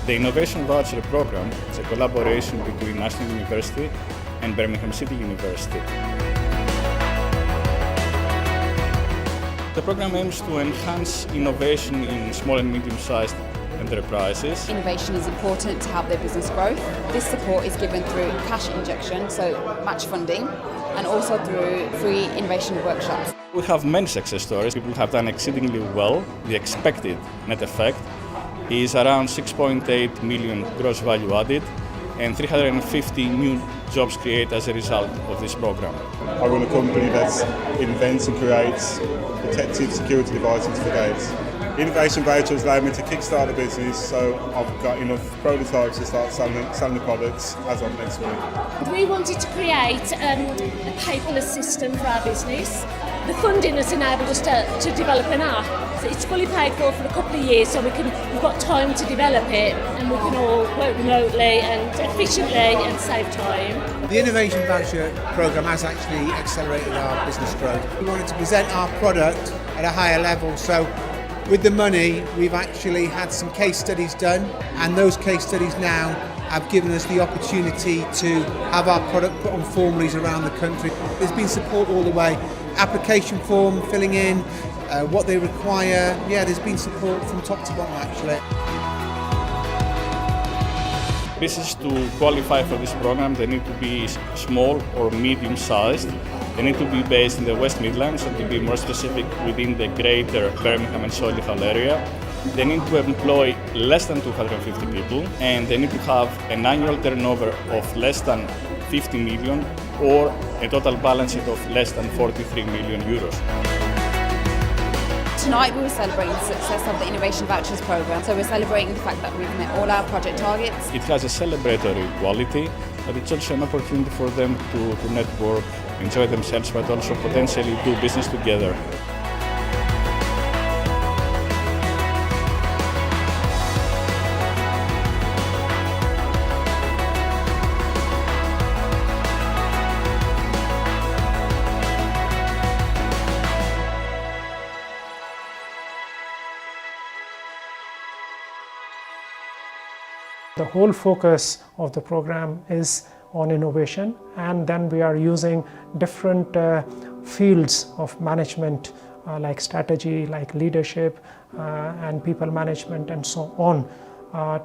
The Innovation Voucher program is a collaboration between Aston University and Birmingham City University. The program aims to enhance innovation in small and medium-sized enterprises. Innovation is important to help their business growth. This support is given through cash injection, so match funding, and also through free innovation workshops. We have many success stories. People have done exceedingly well. The expected net effect is around 6.8 million gross value added and 350 new jobs created as a result of this program. I run a company that invents and creates protective security devices for gates. Innovation Vouchers allowed me to kickstart the business, so I've got enough prototypes to start selling the products as of next week. We wanted to create a paperless system for our business. The funding has enabled us to develop an app. So it's fully paid for a couple of years, so we've got time to develop it, and we can all work remotely and efficiently and save time. The Innovation Voucher programme has actually accelerated our business growth. We wanted to present our product at a higher level, so with the money we've actually had some case studies done, and those case studies now have given us the opportunity to have our product put on formularies around the country. There's been support all the way. Application form, filling in, what they require. Yeah, there's been support from top to bottom actually. Businesses to qualify for this program, they need to be small or medium-sized. They need to be based in the West Midlands, or to be more specific, within the greater Birmingham and Solihull area. They need to employ less than 250 people, and they need to have an annual turnover of less than 50 million or a total balance sheet of less than 43 million euros. Tonight we were celebrating the success of the Innovation Vouchers programme, so we're celebrating the fact that we've met all our project targets. It has a celebratory quality, but it's also an opportunity for them to network, enjoy themselves, but also potentially do business together. The whole focus of the program is on innovation, and then we are using different fields of management like strategy, like leadership and people management and so on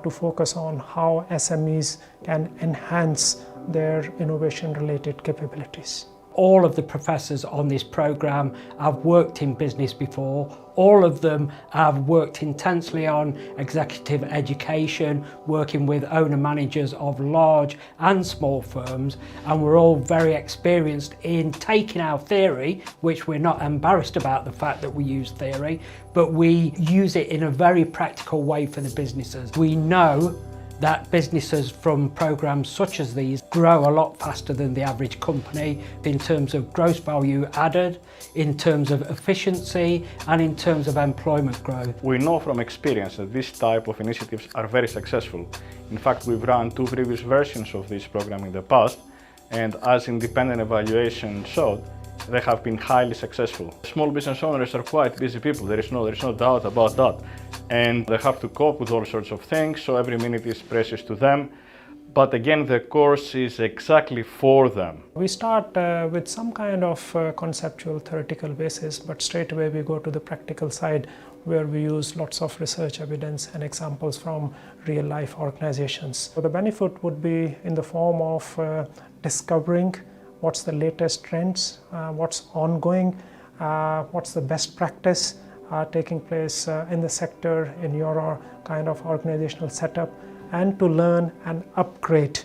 to focus on how SMEs can enhance their innovation related capabilities. All of the professors on this programme have worked in business before. All of them have worked intensely on executive education, working with owner-managers of large and small firms, and we're all very experienced in taking our theory, which we're not embarrassed about the fact that we use theory, but we use it in a very practical way for the businesses. We know that businesses from programmes such as these grow a lot faster than the average company in terms of gross value added, in terms of efficiency and in terms of employment growth. We know from experience that this type of initiatives are very successful. In fact, we've run 2 previous versions of this program in the past, and as independent evaluation showed, they have been highly successful. Small business owners are quite busy people, there is no doubt about that. And they have to cope with all sorts of things, so every minute is precious to them. But again, the course is exactly for them. We start with some kind of conceptual theoretical basis, but straight away we go to the practical side, where we use lots of research evidence and examples from real life organizations. So the benefit would be in the form of discovering what's the latest trends, what's ongoing, what's the best practice taking place in the sector, in your kind of organizational setup, and to learn and upgrade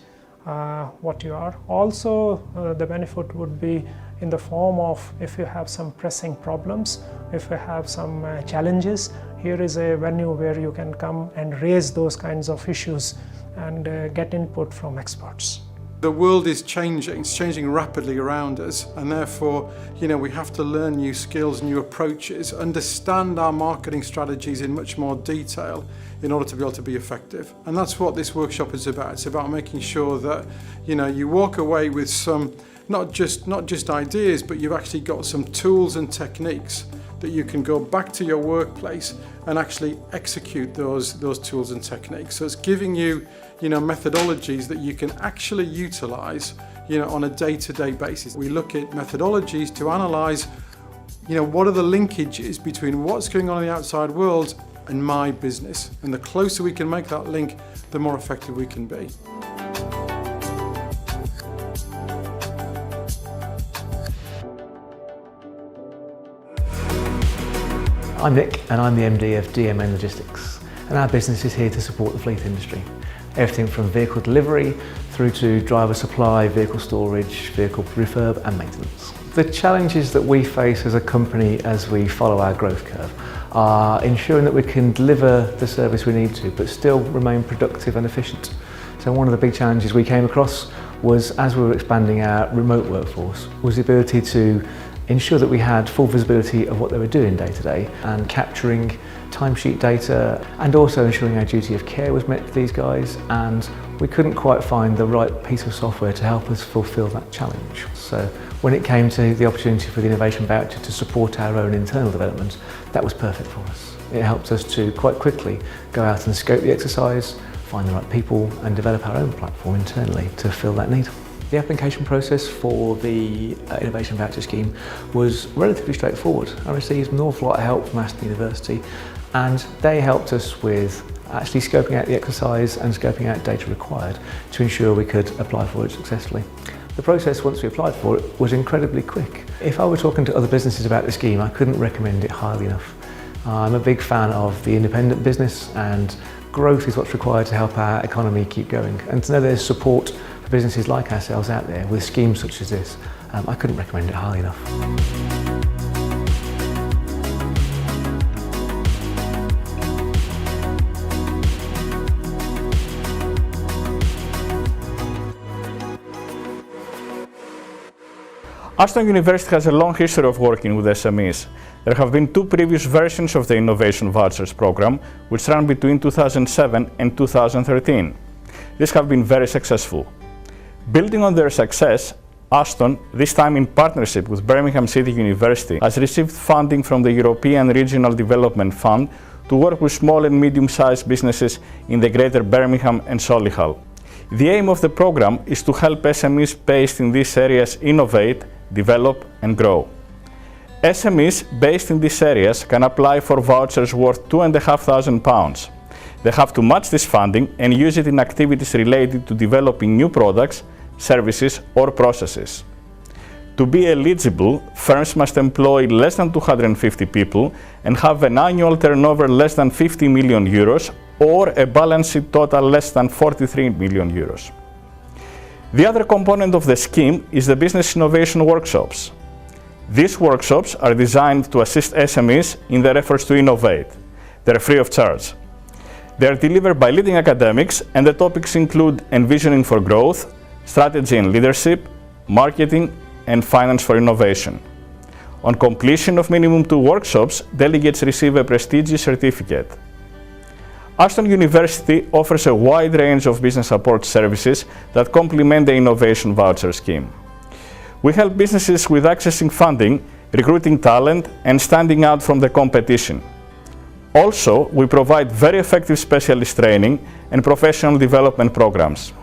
what you are. Also, the benefit would be in the form of, if you have some pressing problems, if you have some challenges, here is a venue where you can come and raise those kinds of issues and get input from experts. The world is changing, it's changing rapidly around us, and therefore, we have to learn new skills, new approaches, understand our marketing strategies in much more detail in order to be able to be effective. And that's what this workshop is about. It's about making sure that, you walk away with some, not just ideas, but you've actually got some tools and techniques that you can go back to your workplace and actually execute those tools and techniques. So it's giving you, methodologies that you can actually utilize, on a day-to-day basis. We look at methodologies to analyze, what are the linkages between what's going on in the outside world and my business. And the closer we can make that link, the more effective we can be. I'm Nick and I'm the MD of DMN Logistics, and our business is here to support the fleet industry. Everything from vehicle delivery through to driver supply, vehicle storage, vehicle refurb and maintenance. The challenges that we face as a company as we follow our growth curve are ensuring that we can deliver the service we need to but still remain productive and efficient. So one of the big challenges we came across was, as we were expanding our remote workforce, was the ability to ensure that we had full visibility of what they were doing day to day and capturing timesheet data, and also ensuring our duty of care was met for these guys, and we couldn't quite find the right piece of software to help us fulfill that challenge. So when it came to the opportunity for the Innovation Voucher to support our own internal development, that was perfect for us. It helped us to quite quickly go out and scope the exercise, find the right people and develop our own platform internally to fill that need. The application process for the Innovation Voucher scheme was relatively straightforward. I received an awful lot of help from Aston University, and they helped us with actually scoping out the exercise and scoping out data required to ensure we could apply for it successfully. The process, once we applied for it, was incredibly quick. If I were talking to other businesses about the scheme, I couldn't recommend it highly enough. I'm a big fan of the independent business, and growth is what's required to help our economy keep going. And to know there's support for businesses like ourselves out there with schemes such as this, I couldn't recommend it highly enough. Aston University has a long history of working with SMEs. There have been two previous versions of the Innovation Vouchers program, which ran between 2007 and 2013. These have been very successful. Building on their success, Aston, this time in partnership with Birmingham City University, has received funding from the European Regional Development Fund to work with small and medium-sized businesses in the greater Birmingham and Solihull. The aim of the program is to help SMEs based in these areas innovate, develop and grow. SMEs based in these areas can apply for vouchers worth £2,500. They have to match this funding and use it in activities related to developing new products, services or processes. To be eligible, firms must employ less than 250 people and have an annual turnover less than 50 million euros or a balance sheet total less than 43 million euros. The other component of the scheme is the Business Innovation Workshops. These workshops are designed to assist SMEs in their efforts to innovate. They are free of charge. They are delivered by leading academics, and the topics include envisioning for growth, strategy and leadership, marketing and finance for innovation. On completion of minimum 2 workshops, delegates receive a prestigious certificate. Aston University offers a wide range of business support services that complement the Innovation Voucher scheme. We help businesses with accessing funding, recruiting talent, and standing out from the competition. Also, we provide very effective specialist training and professional development programs.